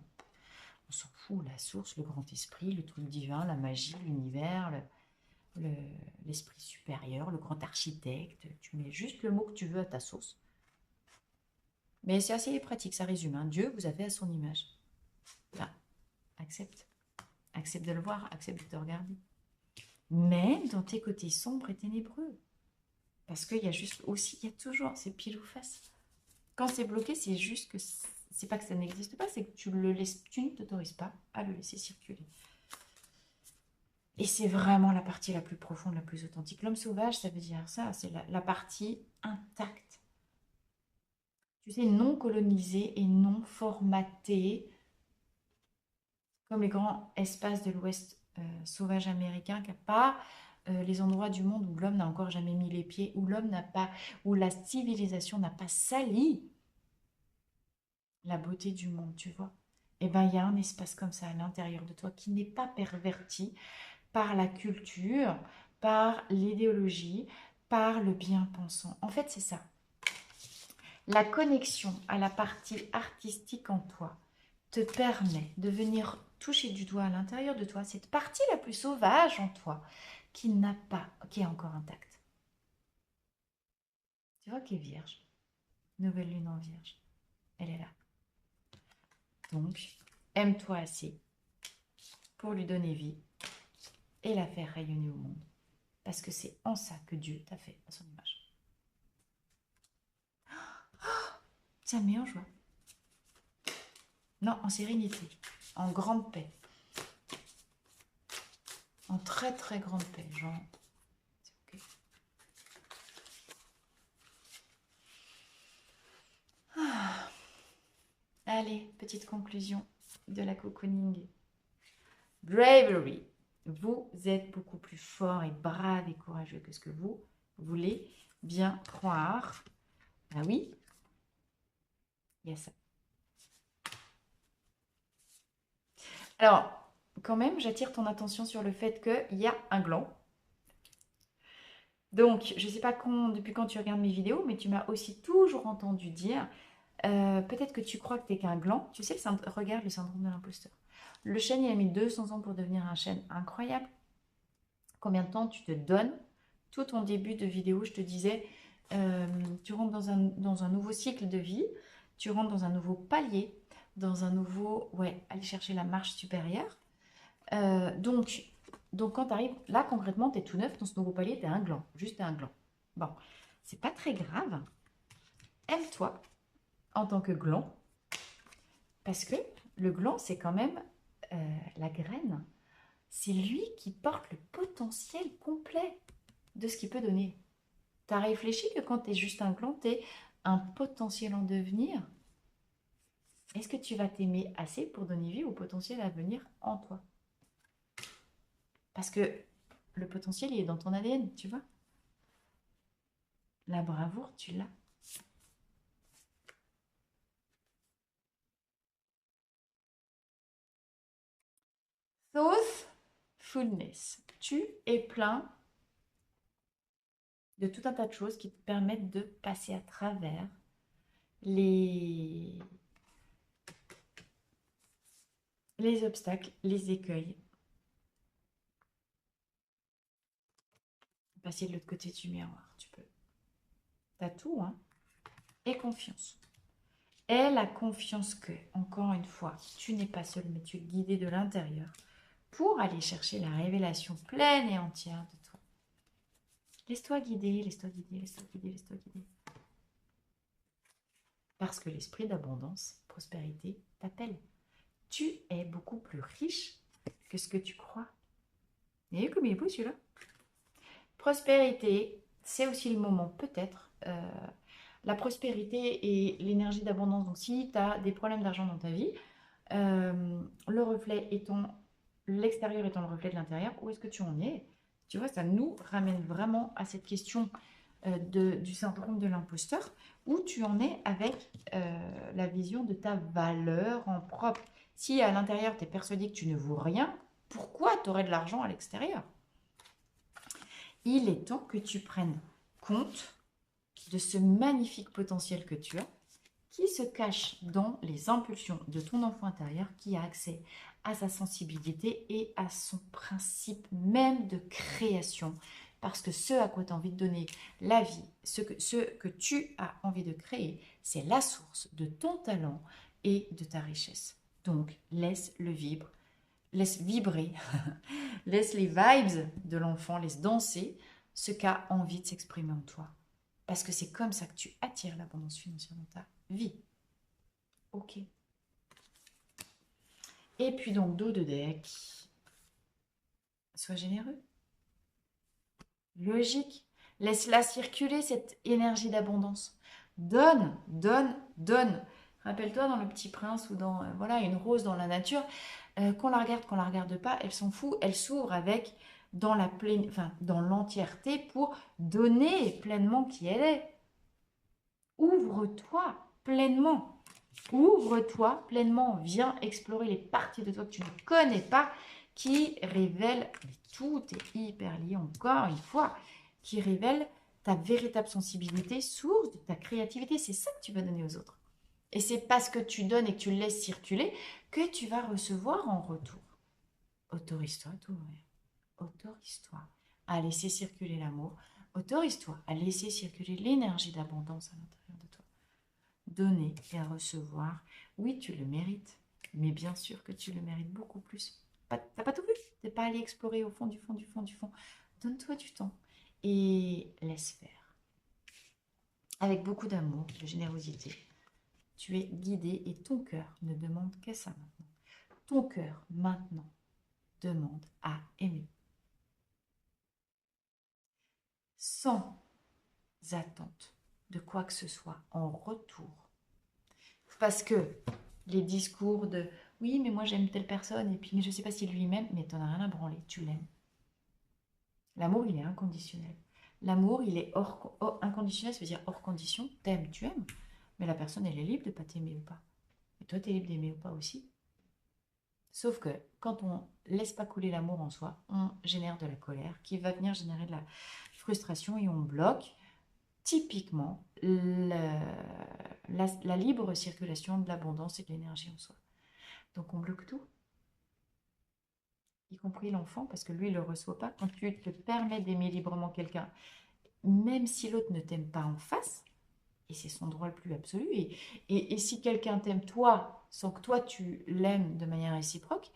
On s'en fout, la source, le grand esprit, le truc divin, la magie, l'univers, l'esprit supérieur, le grand architecte. Tu mets juste le mot que tu veux à ta source. Mais c'est assez pratique, ça résume. Hein. Dieu vous a fait à son image. Là, accepte. Accepte de le voir, accepte de te regarder. Même dans tes côtés sombres et ténébreux. Parce qu'il y a juste aussi, il y a toujours, c'est pile ou face. Quand c'est bloqué, c'est juste que, c'est pas que ça n'existe pas, c'est que tu le laisses, tu ne t'autorises pas à le laisser circuler. Et c'est vraiment la partie la plus profonde, la plus authentique. L'homme sauvage, ça veut dire ça, c'est la partie intacte. Tu sais, non colonisée et non formatée, comme les grands espaces de l'Ouest sauvage américain, qui n'a pas les endroits du monde où l'homme n'a encore jamais mis les pieds, où l'homme n'a pas, où la civilisation n'a pas sali la beauté du monde, tu vois. Eh bien, il y a un espace comme ça à l'intérieur de toi qui n'est pas perverti par la culture, par l'idéologie, par le bien-pensant. En fait, c'est ça. La connexion à la partie artistique en toi te permet de venir toucher du doigt à l'intérieur de toi cette partie la plus sauvage en toi qui n'a pas, qui est encore intacte. Tu vois, qui est vierge. Nouvelle lune en vierge. Elle est là. Donc, aime-toi assez pour lui donner vie et la faire rayonner au monde. Parce que c'est en ça que Dieu t'a fait à son image. Ça me met en joie. Non, en sérénité, en grande paix. En très très grande paix, genre. C'est ok. Allez, petite conclusion de la cocooning. Bravery. Vous êtes beaucoup plus fort et brave et courageux que ce que vous voulez bien croire. Ah oui, il y a ça. Alors, quand même, j'attire ton attention sur le fait qu'il y a un gland. Donc, je ne sais pas depuis quand tu regardes mes vidéos, mais tu m'as aussi toujours entendu dire, peut-être que tu crois que tu n'es qu'un gland. Tu sais, regarde le syndrome de l'imposteur. Le chêne, il a mis 200 ans pour devenir un chêne incroyable. Combien de temps tu te donnes? Tout ton début de vidéo, je te disais, tu rentres dans un nouveau cycle de vie, tu rentres dans un nouveau palier, dans un nouveau... Ouais, aller chercher la marche supérieure. Donc, quand tu arrives, là concrètement, tu es tout neuf dans ce nouveau palier, tu es un gland, juste un gland. Bon, c'est pas très grave. Aime-toi en tant que gland, parce que le gland, c'est quand même la graine. C'est lui qui porte le potentiel complet de ce qu'il peut donner. Tu as réfléchi que quand tu es juste un gland, tu es un potentiel en devenir. Est-ce que tu vas t'aimer assez pour donner vie au potentiel à venir en toi? Parce que le potentiel, il est dans ton ADN, tu vois. La bravoure, tu l'as. Thoughtfulness. Tu es plein de tout un tas de choses qui te permettent de passer à travers les obstacles, les écueils. Passer de l'autre côté du miroir, tu peux. T'as tout, hein. Et confiance. Aie la confiance que, encore une fois, tu n'es pas seul, mais tu es guidé de l'intérieur pour aller chercher la révélation pleine et entière de toi. Laisse-toi guider, laisse-toi guider, laisse-toi guider, laisse-toi guider. Parce que l'esprit d'abondance, prospérité, t'appelle. Tu es beaucoup plus riche que ce que tu crois. Vous voyez comme il est beau celui-là. Prospérité, c'est aussi le moment, peut-être. La prospérité et l'énergie d'abondance. Donc, si tu as des problèmes d'argent dans ta vie, le reflet étant, l'extérieur étant le reflet de l'intérieur, où est-ce que tu en es? Tu vois, ça nous ramène vraiment à cette question du syndrome de l'imposteur, où tu en es avec la vision de ta valeur en propre. Si à l'intérieur, tu es persuadé que tu ne vaux rien, pourquoi tu aurais de l'argent à l'extérieur? Il est temps que tu prennes compte de ce magnifique potentiel que tu as, qui se cache dans les impulsions de ton enfant intérieur, qui a accès à sa sensibilité et à son principe même de création. Parce que ce à quoi tu as envie de donner la vie, ce que tu as envie de créer, c'est la source de ton talent et de ta richesse. Donc, laisse vibrer, laisse les vibes de l'enfant, laisse danser ce qu'a envie de s'exprimer en toi. Parce que c'est comme ça que tu attires l'abondance financière dans ta vie. Ok. Et puis donc, dos de deck. Sois généreux. Logique. Laisse-la circuler, cette énergie d'abondance. Donne, donne, donne. Rappelle-toi dans Le Petit Prince ou dans voilà, une rose dans la nature, qu'on la regarde pas, elle s'en fout, elle s'ouvre avec dans la pleine, enfin, dans l'entièreté pour donner pleinement qui elle est. Ouvre-toi pleinement. Ouvre-toi pleinement. Viens explorer les parties de toi que tu ne connais pas, qui révèlent, mais tout est hyper lié encore une fois, qui révèlent ta véritable sensibilité, source de ta créativité. C'est ça que tu vas donner aux autres. Et c'est parce que tu donnes et que tu laisses circuler que tu vas recevoir en retour. Autorise-toi à t'ouvrir. Autorise-toi à laisser circuler l'amour. Autorise-toi à laisser circuler l'énergie d'abondance à l'intérieur de toi. Donner et recevoir, oui, tu le mérites. Mais bien sûr que tu le mérites beaucoup plus. T'as pas tout vu. T'es pas allé explorer au fond du fond du fond du fond. Donne-toi du temps et laisse faire. Avec beaucoup d'amour, de générosité. Tu es guidé et ton cœur ne demande qu'à ça maintenant. Ton cœur maintenant demande à aimer. Sans attente de quoi que ce soit en retour. Parce que les discours de oui, mais moi j'aime telle personne, et puis mais je ne sais pas si lui m'aime, mais t'en as rien à branler, tu l'aimes. L'amour, il est inconditionnel. L'amour, il est inconditionnel, ça veut dire hors condition. T'aimes, tu aimes. Mais la personne, elle est libre de ne pas t'aimer ou pas. Et toi, tu es libre d'aimer ou pas aussi. Sauf que quand on laisse pas couler l'amour en soi, on génère de la colère qui va venir générer de la frustration et on bloque typiquement la libre circulation de l'abondance et de l'énergie en soi. Donc on bloque tout, y compris l'enfant, parce que lui, il ne le reçoit pas. Quand tu te permets d'aimer librement quelqu'un, même si l'autre ne t'aime pas en face, et c'est son droit le plus absolu, et si quelqu'un t'aime toi, sans que toi tu l'aimes de manière réciproque,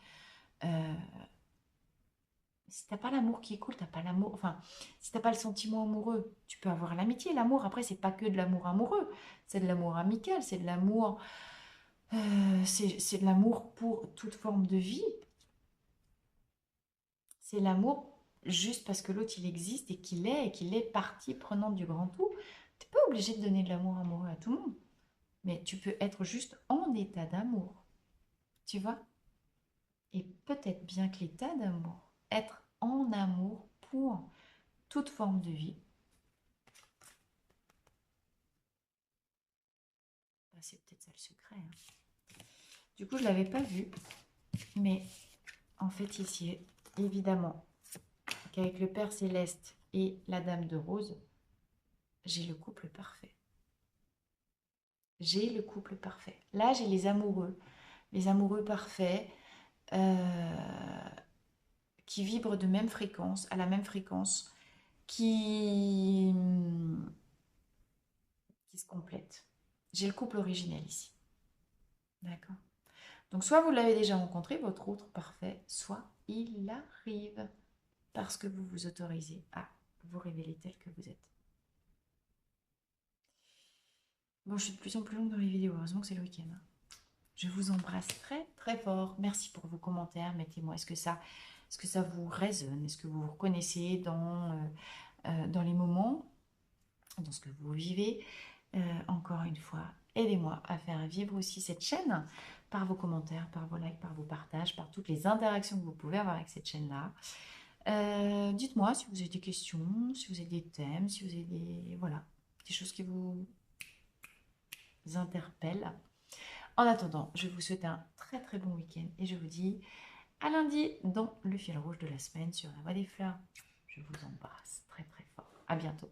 si t'as pas l'amour qui coule, t'as pas l'amour, enfin, si t'as pas le sentiment amoureux, tu peux avoir l'amitié. L'amour, après, c'est pas que de l'amour amoureux, c'est de l'amour amical, c'est de l'amour, c'est de l'amour pour toute forme de vie. C'est l'amour juste parce que l'autre, il existe et qu'il est partie prenante du grand tout. Tu n'es pas obligé de donner de l'amour amoureux à tout le monde. Mais tu peux être juste en état d'amour. Tu vois? Et peut-être bien que l'état d'amour, être en amour pour toute forme de vie, bah, c'est peut-être ça le secret. Hein. Du coup, je ne l'avais pas vu. Mais en fait, ici, évidemment, qu'avec le Père Céleste et la Dame de Rose, j'ai le couple parfait. J'ai le couple parfait. Là, j'ai les amoureux parfaits qui vibrent de même fréquence, à la même fréquence, qui se complètent. J'ai le couple originel ici. D'accord. Donc, soit vous l'avez déjà rencontré, votre autre parfait, soit il arrive. Parce que vous vous autorisez à vous révéler tel que vous êtes. Bon, je suis de plus en plus longue dans les vidéos. Heureusement que c'est le week-end. Je vous embrasse très très fort. Merci pour vos commentaires. Mettez-moi, est-ce que ça vous résonne? Est-ce que vous vous reconnaissez dans les moments, dans ce que vous vivez? Encore une fois, aidez-moi à faire vivre aussi cette chaîne par vos commentaires, par vos likes, par vos partages, par toutes les interactions que vous pouvez avoir avec cette chaîne-là. Dites-moi si vous avez des questions, si vous avez des thèmes, si vous avez des choses qui vous interpellent. En attendant, je vous souhaite un très très bon week-end et je vous dis à lundi dans le fil rouge de la semaine sur la Voie des Fleurs. Je vous embrasse très très fort. À bientôt.